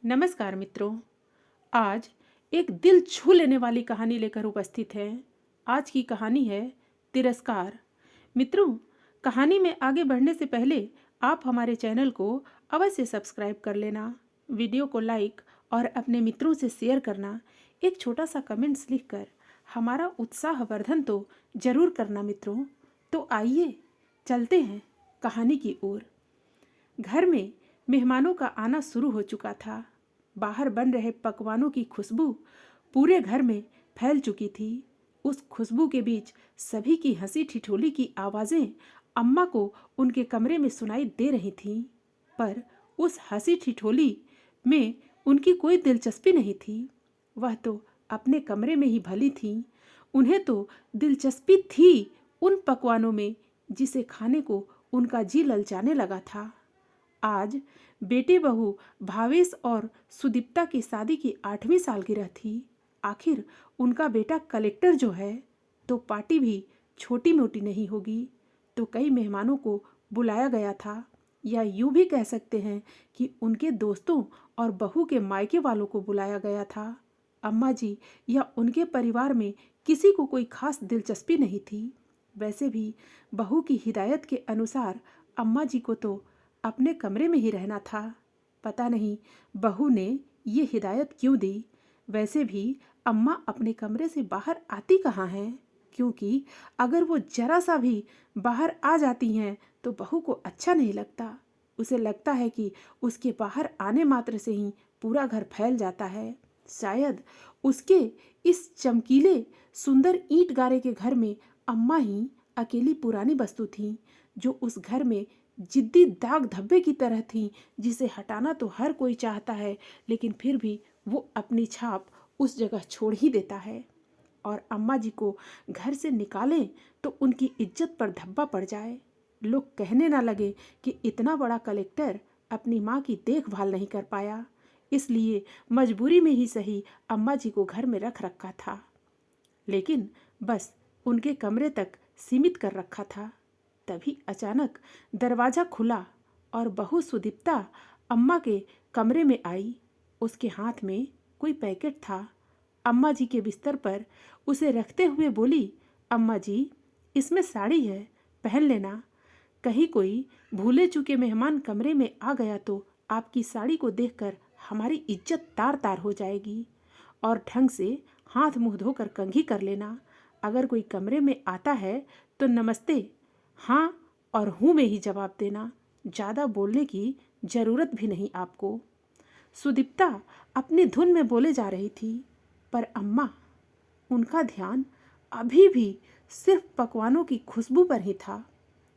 नमस्कार मित्रों। आज एक दिल छू लेने वाली कहानी लेकर उपस्थित है। आज की कहानी है तिरस्कार। मित्रों, कहानी में आगे बढ़ने से पहले आप हमारे चैनल को अवश्य सब्सक्राइब कर लेना, वीडियो को लाइक और अपने मित्रों से शेयर करना, एक छोटा सा कमेंट्स लिखकर हमारा उत्साहवर्धन तो जरूर करना मित्रों। तो आइए चलते हैं कहानी की ओर। घर में मेहमानों का आना शुरू हो चुका था। बाहर बन रहे पकवानों की खुशबू पूरे घर में फैल चुकी थी। उस खुशबू के बीच सभी की हंसी ठिठोली की आवाज़ें अम्मा को उनके कमरे में सुनाई दे रही थीं। पर उस हंसी ठिठोली में उनकी कोई दिलचस्पी नहीं थी। वह तो अपने कमरे में ही भली थीं। उन्हें तो दिलचस्पी थी उन पकवानों में जिसे खाने को उनका जी ललचाने लगा था। आज बेटे बहू भावेश और सुदीप्ता की शादी की 8वीं सालगिरह थी। आखिर उनका बेटा कलेक्टर जो है, तो पार्टी भी छोटी मोटी नहीं होगी। तो कई मेहमानों को बुलाया गया था, या यूं भी कह सकते हैं कि उनके दोस्तों और बहू के मायके वालों को बुलाया गया था। अम्मा जी या उनके परिवार में किसी को कोई खास दिलचस्पी नहीं थी। वैसे भी बहू की हिदायत के अनुसार अम्मा जी को तो अपने कमरे में ही रहना था। पता नहीं बहू ने ये हिदायत क्यों दी। वैसे भी अम्मा अपने कमरे से बाहर आती कहाँ हैं, क्योंकि अगर वो जरा सा भी बाहर आ जाती हैं तो बहू को अच्छा नहीं लगता। उसे लगता है कि उसके बाहर आने मात्र से ही पूरा घर फैल जाता है। शायद उसके इस चमकीले सुंदर ईंट गारे के घर में अम्मा ही अकेली पुरानी वस्तु थी जो उस घर में जिद्दी दाग धब्बे की तरह थी, जिसे हटाना तो हर कोई चाहता है, लेकिन फिर भी वो अपनी छाप उस जगह छोड़ ही देता है। और अम्मा जी को घर से निकालें तो उनकी इज्जत पर धब्बा पड़ जाए। लोग कहने ना लगे कि इतना बड़ा कलेक्टर अपनी माँ की देखभाल नहीं कर पाया, इसलिए मजबूरी में ही सही अम्मा जी को घर में रख रखा था, लेकिन बस उनके कमरे तक सीमित कर रखा था। तभी अचानक दरवाजा खुला और बहू सुदीप्ता अम्मा के कमरे में आई। उसके हाथ में कोई पैकेट था। अम्मा जी के बिस्तर पर उसे रखते हुए बोली, अम्मा जी, इसमें साड़ी है, पहन लेना। कहीं कोई भूले चूके मेहमान कमरे में आ गया तो आपकी साड़ी को देखकर हमारी इज्जत तार तार हो जाएगी। और ढंग से हाथ मुंह धोकर कंघी कर लेना। अगर कोई कमरे में आता है तो नमस्ते, हाँ और हूँ में ही जवाब देना। ज़्यादा बोलने की ज़रूरत भी नहीं आपको। सुदीप्ता अपनी धुन में बोले जा रही थी, पर अम्मा, उनका ध्यान अभी भी सिर्फ पकवानों की खुशबू पर ही था।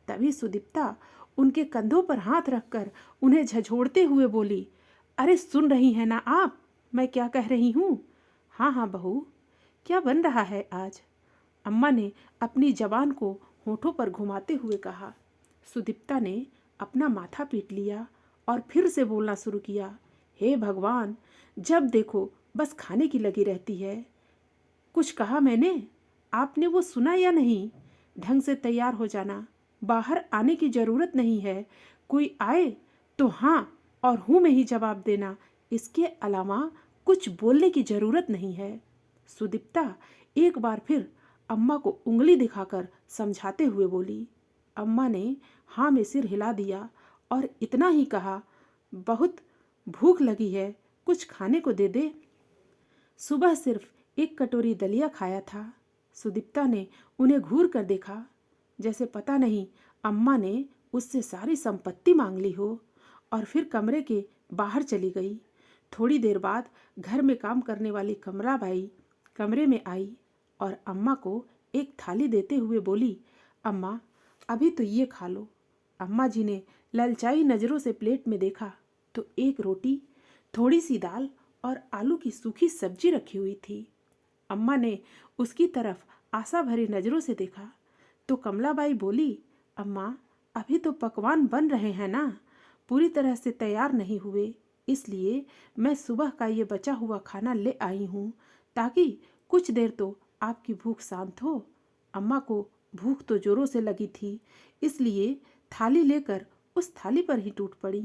तभी सुदीप्ता उनके कंधों पर हाथ रखकर उन्हें झंझोड़ते हुए बोली, अरे सुन रही हैं ना आप, मैं क्या कह रही हूँ? हाँ हाँ बहू, क्या बन रहा है आज? अम्मा ने अपनी जबान को होठों पर घुमाते हुए कहा। सुदीप्ता ने अपना माथा पीट लिया और फिर से बोलना शुरू किया, हे भगवान, जब देखो बस खाने की लगी रहती है। कुछ कहा मैंने? आपने वो सुना या नहीं? ढंग से तैयार हो जाना, बाहर आने की ज़रूरत नहीं है। कोई आए तो हाँ और हूँ में ही जवाब देना, इसके अलावा कुछ बोलने की ज़रूरत नहीं है। सुदीप्ता एक बार फिर अम्मा को उंगली दिखाकर समझाते हुए बोली। अम्मा ने हाँ में सिर हिला दिया और इतना ही कहा, बहुत भूख लगी है, कुछ खाने को दे दे। सुबह सिर्फ एक कटोरी दलिया खाया था। सुदीप्ता ने उन्हें घूर कर देखा, जैसे पता नहीं अम्मा ने उससे सारी संपत्ति मांग ली हो, और फिर कमरे के बाहर चली गई। थोड़ी देर बाद घर में काम करने वाली कमलाबाई कमरे में आई और अम्मा को एक थाली देते हुए बोली, अम्मा, अभी तो ये खा लो। अम्मा जी ने ललचाई नज़रों से प्लेट में देखा तो एक रोटी, थोड़ी सी दाल और आलू की सूखी सब्जी रखी हुई थी। अम्मा ने उसकी तरफ आशा भरी नज़रों से देखा तो कमलाबाई बोली, अम्मा, अभी तो पकवान बन रहे हैं ना, पूरी तरह से तैयार नहीं हुए, इसलिए मैं सुबह का ये बचा हुआ खाना ले आई हूँ, ताकि कुछ देर तो आपकी भूख शांत हो। अम्मा को भूख तो जोरों से लगी थी, इसलिए थाली लेकर उस थाली पर ही टूट पड़ी।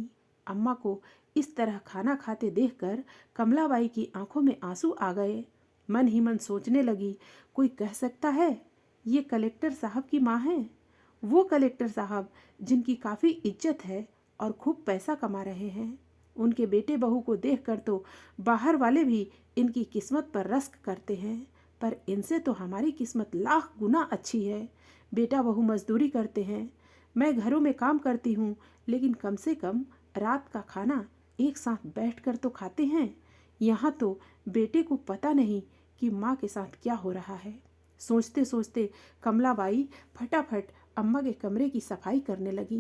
अम्मा को इस तरह खाना खाते देखकर कमलाबाई की आंखों में आंसू आ गए। मन ही मन सोचने लगी, कोई कह सकता है ये कलेक्टर साहब की माँ है? वो कलेक्टर साहब जिनकी काफ़ी इज्जत है और खूब पैसा कमा रहे हैं। उनके बेटे बहू को देखकर तो बाहर वाले भी इनकी किस्मत पर रश्क करते हैं, पर इनसे तो हमारी किस्मत लाख गुना अच्छी है। बेटा बहू मजदूरी करते हैं, मैं घरों में काम करती हूँ, लेकिन कम से कम रात का खाना एक साथ बैठकर तो खाते हैं। यहाँ तो बेटे को पता नहीं कि माँ के साथ क्या हो रहा है। सोचते सोचते कमलाबाई फटाफट अम्मा के कमरे की सफाई करने लगी।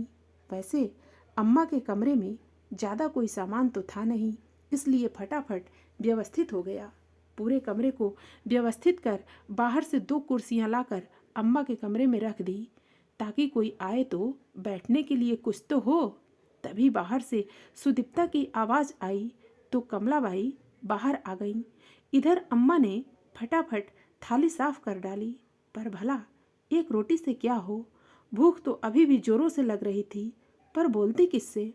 वैसे अम्मा के कमरे में ज़्यादा कोई सामान तो था नहीं, इसलिए फटाफट व्यवस्थित हो गया। पूरे कमरे को व्यवस्थित कर बाहर से 2 कुर्सियां लाकर अम्मा के कमरे में रख दी, ताकि कोई आए तो बैठने के लिए कुछ तो हो। तभी बाहर से सुदीप्ता की आवाज़ आई तो कमलाबाई बाहर आ गईं। इधर अम्मा ने फटाफट थाली साफ कर डाली, पर भला एक रोटी से क्या हो? भूख तो अभी भी जोरों से लग रही थी, पर बोलती किससे?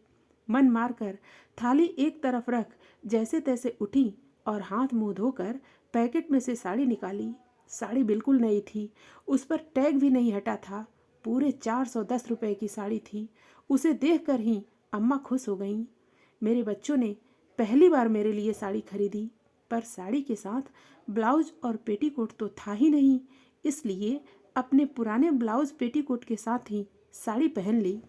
मन मारकर थाली एक तरफ रख जैसे तैसे उठी और हाथ मुंह धोकर पैकेट में से साड़ी निकाली। साड़ी बिल्कुल नई थी, उस पर टैग भी नहीं हटा था। पूरे 410 रुपए की साड़ी थी। उसे देखकर ही अम्मा खुश हो गईं। मेरे बच्चों ने पहली बार मेरे लिए साड़ी खरीदी, पर साड़ी के साथ ब्लाउज और पेटीकोट तो था ही नहीं, इसलिए अपने पुराने ब्लाउज पेटीकोट के साथ ही साड़ी पहन ली।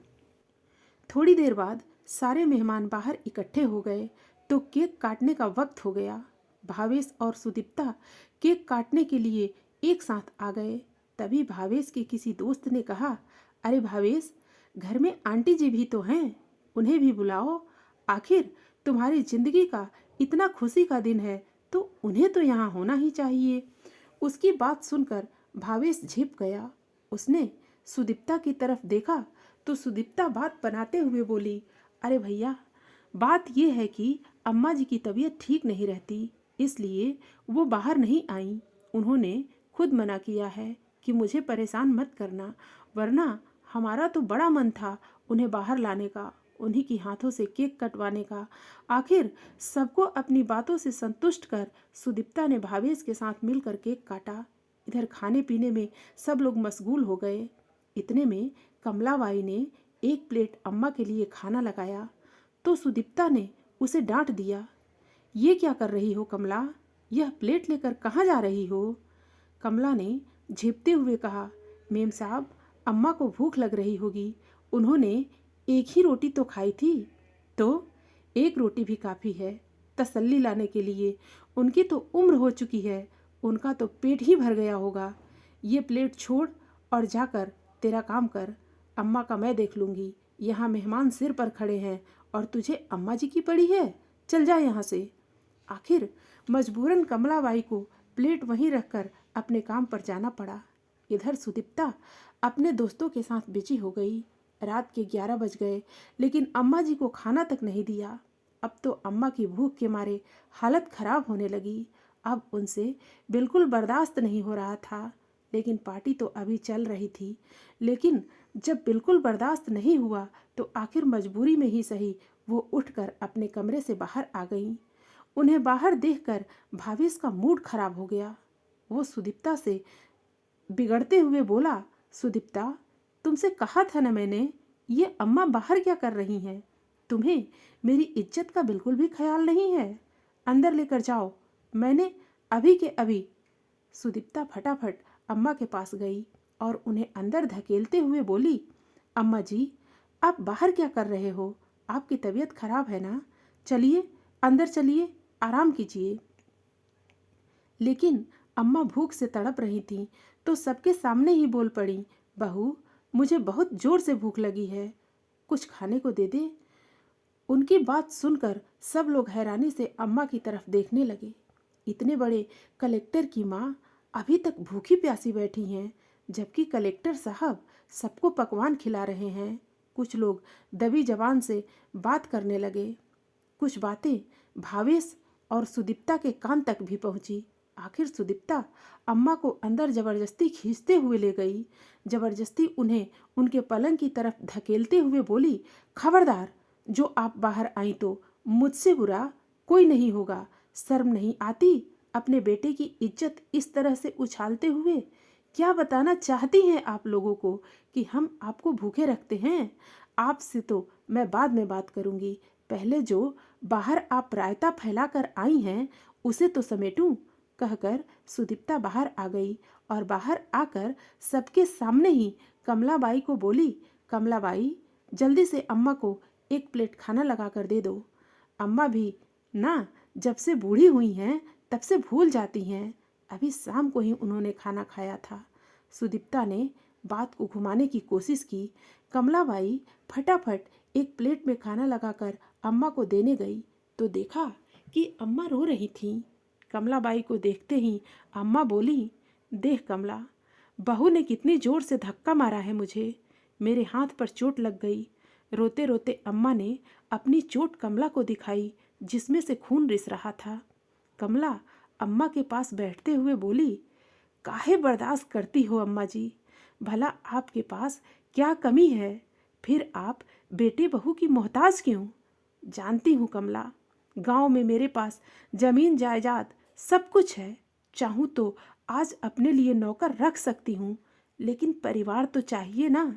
थोड़ी देर बाद सारे मेहमान बाहर इकट्ठे हो गए तो केक काटने का वक्त हो गया। भावेश और सुदीप्ता केक काटने के लिए एक साथ आ गए। तभी भावेश के किसी दोस्त ने कहा, अरे भावेश, घर में आंटी जी भी तो हैं, उन्हें भी बुलाओ। आखिर तुम्हारी जिंदगी का इतना खुशी का दिन है तो उन्हें तो यहाँ होना ही चाहिए। उसकी बात सुनकर भावेश झिप गया। उसने सुदीप्ता की तरफ देखा तो सुदीप्ता बात बनाते हुए बोली, अरे भैया, बात यह है कि अम्मा जी की तबीयत ठीक नहीं रहती, इसलिए वो बाहर नहीं आई। उन्होंने खुद मना किया है कि मुझे परेशान मत करना, वरना हमारा तो बड़ा मन था उन्हें बाहर लाने का, उन्हीं की हाथों से केक कटवाने का। आखिर सबको अपनी बातों से संतुष्ट कर सुदीप्ता ने भावेश के साथ मिलकर केक काटा। इधर खाने पीने में सब लोग मशगूल हो गए। इतने में कमलाबाई ने एक प्लेट अम्मा के लिए खाना लगाया तो सुदीप्ता ने उसे डांट दिया, ये क्या कर रही हो कमला? यह प्लेट लेकर कहाँ जा रही हो? कमला ने झेपते हुए कहा, मेम साहब, अम्मा को भूख लग रही होगी, उन्होंने एक ही रोटी तो खाई थी। तो एक रोटी भी काफ़ी है तसल्ली लाने के लिए, उनकी तो उम्र हो चुकी है, उनका तो पेट ही भर गया होगा। ये प्लेट छोड़ और जाकर तेरा काम कर, अम्मा का मैं देख लूँगी। यहाँ मेहमान सिर पर खड़े हैं और तुझे अम्मा जी की पड़ी है, चल जा यहाँ से। आखिर मजबूरन कमलाबाई को प्लेट वहीं रखकर अपने काम पर जाना पड़ा। इधर सुदीप्ता अपने दोस्तों के साथ बिजी हो गई। रात के 11 बज गए, लेकिन अम्मा जी को खाना तक नहीं दिया। अब तो अम्मा की भूख के मारे हालत खराब होने लगी। अब उनसे बिल्कुल बर्दाश्त नहीं हो रहा था। लेकिन पार्टी तो अभी चल रही थी। लेकिन जब बिल्कुल बर्दाश्त नहीं हुआ तो आखिर मजबूरी में ही सही वो उठकर अपने कमरे से बाहर आ गईं। उन्हें बाहर देखकर भावेश का मूड खराब हो गया। वो सुदीप्ता से बिगड़ते हुए बोला, सुदीप्ता, तुमसे कहा था ना मैंने, ये अम्मा बाहर क्या कर रही हैं? तुम्हें मेरी इज्जत का बिल्कुल भी ख्याल नहीं है। अंदर लेकर जाओ, मैंने अभी के अभी। सुदीप्ता फटाफट अम्मा के पास गई और उन्हें अंदर धकेलते हुए बोली, अम्मा जी, आप बाहर क्या कर रहे हो? आपकी तबीयत खराब है ना? चलिए अंदर चलिए, आराम कीजिए। लेकिन अम्मा भूख से तड़प रही थीं तो सबके सामने ही बोल पड़ी, बहू, मुझे बहुत जोर से भूख लगी है, कुछ खाने को दे दे। उनकी बात सुनकर सब लोग हैरानी से अम्मा की तरफ देखने लगे। इतने बड़े कलेक्टर की माँ अभी तक भूखी प्यासी बैठी हैं, जबकि कलेक्टर साहब सबको पकवान खिला रहे हैं। कुछ लोग दबी जबान से बात करने लगे। कुछ बातें भावेश और सुदीप्ता के कान तक भी पहुंची। आखिर सुदीप्ता अम्मा को अंदर जबरदस्ती खींचते हुए ले गई। जबरदस्ती उन्हें उनके पलंग की तरफ धकेलते हुए बोली, खबरदार, जो आप बाहर आई तो मुझसे बुरा कोई नहीं होगा। शर्म नहीं आती अपने बेटे की इज्जत इस तरह से उछालते हुए? क्या बताना चाहती हैं आप लोगों को कि हम आपको भूखे रखते हैं? आपसे तो मैं बाद में बात करूंगी। पहले जो बाहर आप रायता फैलाकर आई हैं उसे तो समेटूं। कहकर सुदीप्ता बाहर आ गई और बाहर आकर सबके सामने ही कमलाबाई को बोली, कमलाबाई, जल्दी से अम्मा को एक प्लेट खाना लगा कर दे दो। अम्मा भी ना जब से बूढ़ी हुई हैं तब से भूल जाती हैं। अभी शाम को ही उन्होंने खाना खाया था। सुदीप्ता ने बात को घुमाने की कोशिश की। कमलाबाई फटाफट एक प्लेट में खाना लगाकर अम्मा को देने गई तो देखा कि अम्मा रो रही थीं। कमलाबाई को देखते ही अम्मा बोली, देख कमला, बहू ने कितनी जोर से धक्का मारा है मुझे। मेरे हाथ पर चोट लग गई। रोते रोते अम्मा ने अपनी चोट कमला को दिखाई जिसमें से खून रिस रहा था। कमला अम्मा के पास बैठते हुए बोली, काहे बर्दाश्त करती हो अम्मा जी? भला आपके पास क्या कमी है? फिर आप बेटे बहू की मोहताज क्यों? जानती हूँ कमला, गांव में मेरे पास जमीन जायदाद सब कुछ है। चाहूँ तो आज अपने लिए नौकर रख सकती हूँ, लेकिन परिवार तो चाहिए ना।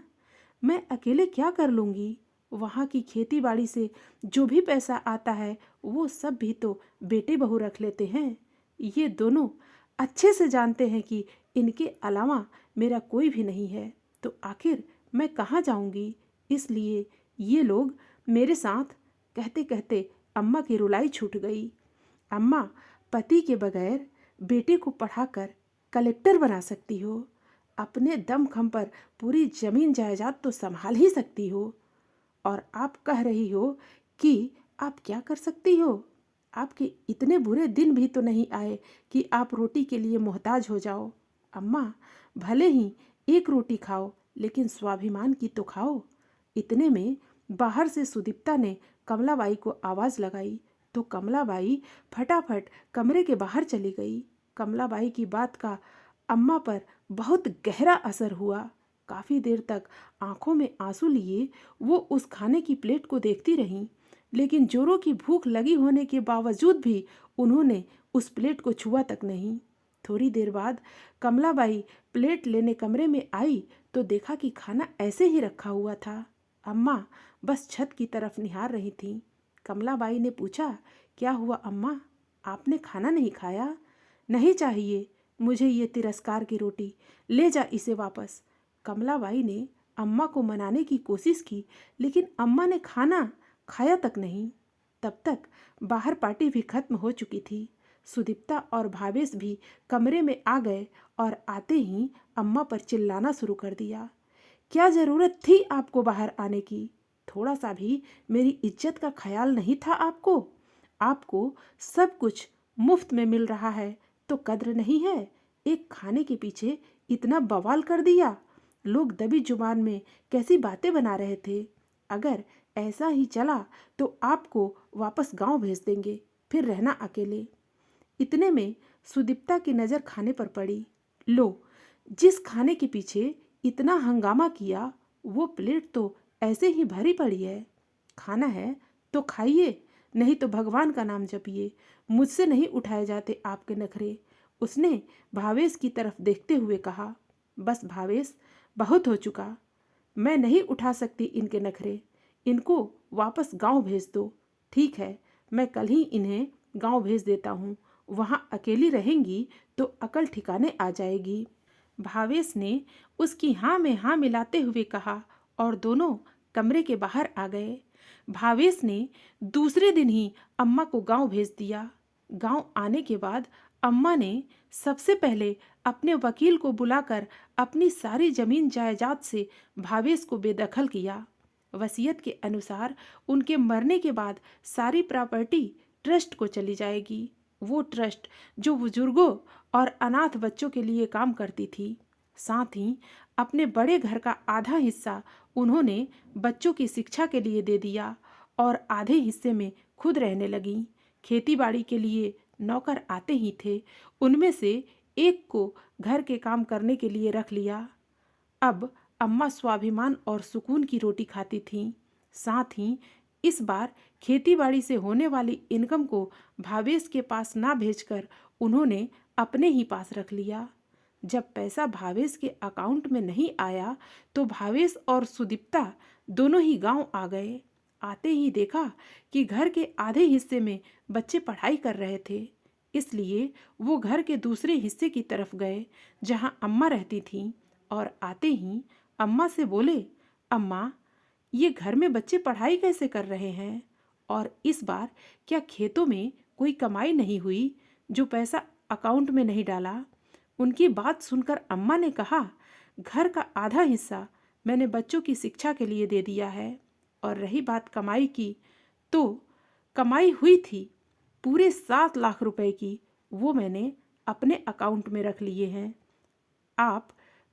मैं अकेले क्या कर लूँगी? वहाँ की खेती बाड़ी से जो भी पैसा आता है वो सब भी तो बेटे बहू रख लेते हैं। ये दोनों अच्छे से जानते हैं कि इनके अलावा मेरा कोई भी नहीं है, तो आखिर मैं कहाँ जाऊँगी? इसलिए ये लोग मेरे साथ। कहते कहते अम्मा की रुलाई छूट गई। अम्मा, पति के बगैर बेटे को पढ़ाकर कलेक्टर बना सकती हो, अपने दमखम पर पूरी जमीन जायदाद तो संभाल ही सकती हो, और आप कह रही हो कि आप क्या कर सकती हो? आपके इतने बुरे दिन भी तो नहीं आए कि आप रोटी के लिए मोहताज हो जाओ। अम्मा, भले ही एक रोटी खाओ, लेकिन स्वाभिमान की तो खाओ। इतने में बाहर से सुदीप्ता ने कमलाबाई को आवाज़ लगाई तो कमलाबाई फटाफट कमरे के बाहर चली गई। कमलाबाई की बात का अम्मा पर बहुत गहरा असर हुआ। काफ़ी देर तक आंखों में आंसू लिए वो उस खाने की प्लेट को देखती रहीं, लेकिन जोरों की भूख लगी होने के बावजूद भी उन्होंने उस प्लेट को छुआ तक नहीं। थोड़ी देर बाद कमलाबाई प्लेट लेने कमरे में आई तो देखा कि खाना ऐसे ही रखा हुआ था। अम्मा बस छत की तरफ निहार रही थीं। कमलाबाई ने पूछा, क्या हुआ अम्मा, आपने खाना नहीं खाया? नहीं चाहिए मुझे ये तिरस्कार की रोटी, ले जा इसे वापस। कमलाबाई ने अम्मा को मनाने की कोशिश की, लेकिन अम्मा ने खाना खाया तक नहीं। तब तक बाहर पार्टी भी खत्म हो चुकी थी। सुदीप्ता और भावेश भी कमरे में आ गए और आते ही अम्मा पर चिल्लाना शुरू कर दिया। क्या ज़रूरत थी आपको बाहर आने की? थोड़ा सा भी मेरी इज्जत का ख्याल नहीं था आपको? आपको सब कुछ मुफ्त में मिल रहा है तो कद्र नहीं है? एक खाने के पीछे इतना बवाल कर दिया। लोग दबी जुबान में कैसी बातें बना रहे थे। अगर ऐसा ही चला तो आपको वापस गांव भेज देंगे, फिर रहना अकेले। इतने में सुदीप्ता की नज़र खाने पर पड़ी। लो, जिस खाने के पीछे इतना हंगामा किया वो प्लेट तो ऐसे ही भरी पड़ी है। खाना है तो खाइए, नहीं तो भगवान का नाम जपिए। मुझसे नहीं उठाए जाते आपके नखरे। उसने भावेश की तरफ देखते हुए कहा। बस भावेश, बहुत हो चुका। मैं नहीं उठा सकती इनके नखरे। इनको वापस गांव भेज दो। ठीक है, मैं कल ही इन्हें गांव भेज देता हूँ। वहाँ अकेली रहेंगी तो अकल ठिकाने आ जाएगी। भावेश ने उसकी हाँ में हाँ मिलाते हुए कहा और दोनों कमरे के बाहर आ गए। भावेश ने दूसरे दिन ही अम्मा को गांव भेज दिया। गांव आने के बाद अम्मा ने सबसे पहले अपने वकील को बुलाकर अपनी सारी जमीन जायदाद से भावेश को बेदखल किया। वसीयत के अनुसार उनके मरने के बाद सारी प्रॉपर्टी ट्रस्ट को चली जाएगी। वो ट्रस्ट जो बुजुर्गों और अनाथ बच्चों के लिए काम करती थी। साथ ही अपने बड़े घर का आधा हिस्सा उन्होंने बच्चों की शिक्षा के लिए दे दिया और आधे हिस्से में खुद रहने लगी। खेतीबाड़ी के लिए नौकर आते ही थे, उनमें से एक को घर के काम करने के लिए रख लिया। अब अम्मा स्वाभिमान और सुकून की रोटी खाती थीं। साथ ही इस बार खेतीबाड़ी से होने वाली इनकम को भावेश के पास ना भेजकर उन्होंने अपने ही पास रख लिया। जब पैसा भावेश के अकाउंट में नहीं आया तो भावेश और सुदीप्ता दोनों ही गांव आ गए। आते ही देखा कि घर के आधे हिस्से में बच्चे पढ़ाई कर रहे थे, इसलिए वो घर के दूसरे हिस्से की तरफ गए जहां अम्मा रहती थीं और आते ही अम्मा से बोले, अम्मा, ये घर में बच्चे पढ़ाई कैसे कर रहे हैं? और इस बार क्या खेतों में कोई कमाई नहीं हुई जो पैसा अकाउंट में नहीं डाला? उनकी बात सुनकर अम्मा ने कहा, घर का आधा हिस्सा मैंने बच्चों की शिक्षा के लिए दे दिया है, और रही बात कमाई की, तो कमाई हुई थी पूरे 7 लाख रुपए की, वो मैंने अपने अकाउंट में रख लिए हैं। आप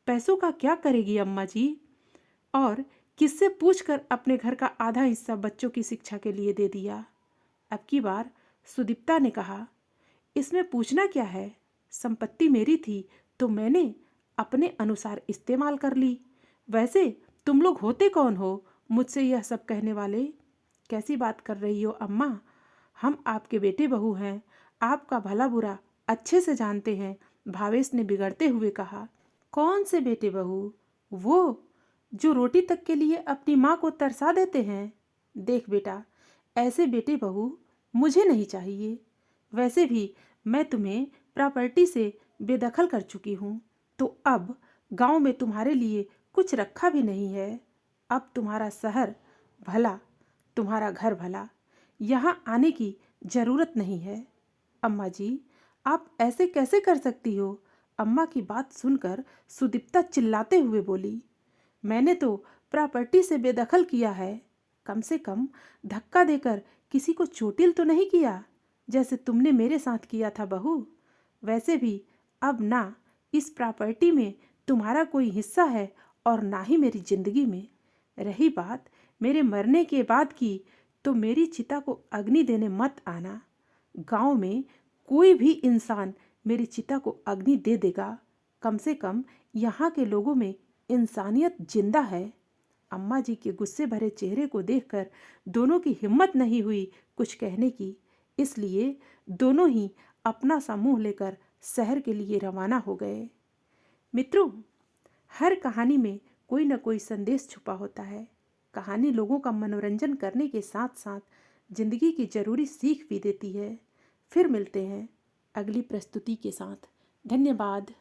पैसों का क्या करेगी अम्मा जी? और किससे पूछकर अपने घर का आधा हिस्सा बच्चों की शिक्षा के लिए दे दिया? अब की बार सुदीप्ता ने कहा, इसमें पूछना क्या है, संपत्ति मेरी थी तो मैंने अपने अनुसार इस्तेमाल कर ली। वैसे तुम लोग होते कौन हो मुझसे यह सब कहने वाले? कैसी बात कर रही हो अम्मा? हम आपके बेटे बहू हैं, आपका भला बुरा अच्छे से जानते हैं, भावेश ने बिगड़ते हुए कहा। कौन से बेटे बहू? वो जो रोटी तक के लिए अपनी माँ को तरसा देते हैं। देख बेटा, ऐसे बेटे बहू मुझे नहीं चाहिए। वैसे भी मैं तुम्हें प्रॉपर्टी से बेदखल कर चुकी हूँ, तो अब गांव में तुम्हारे लिए कुछ रखा भी नहीं है। अब तुम्हारा शहर भला, तुम्हारा घर भला, यहाँ आने की जरूरत नहीं है। अम्मा जी, आप ऐसे कैसे कर सकती हो? अम्मा की बात सुनकर सुदीप्ता चिल्लाते हुए बोली, मैंने तो प्रॉपर्टी से बेदखल किया है, कम से कम धक्का देकर किसी को चोटिल तो नहीं किया जैसे तुमने मेरे साथ किया था बहू। वैसे भी अब ना इस प्रॉपर्टी में तुम्हारा कोई हिस्सा है और ना ही मेरी जिंदगी में। रही बात मेरे मरने के बाद की, तो मेरी चिता को अग्नि देने मत आना। गांव में कोई भी इंसान मेरी चिता को अग्नि दे देगा, कम से कम यहाँ के लोगों में इंसानियत जिंदा है। अम्मा जी के गुस्से भरे चेहरे को देखकर दोनों की हिम्मत नहीं हुई कुछ कहने की, इसलिए दोनों ही अपना सा मुंह लेकर शहर के लिए रवाना हो गए। मित्रों, हर कहानी में कोई न कोई संदेश छुपा होता है। कहानी लोगों का मनोरंजन करने के साथ साथ जिंदगी की जरूरी सीख भी देती है। फिर मिलते हैं अगली प्रस्तुति के साथ। धन्यवाद।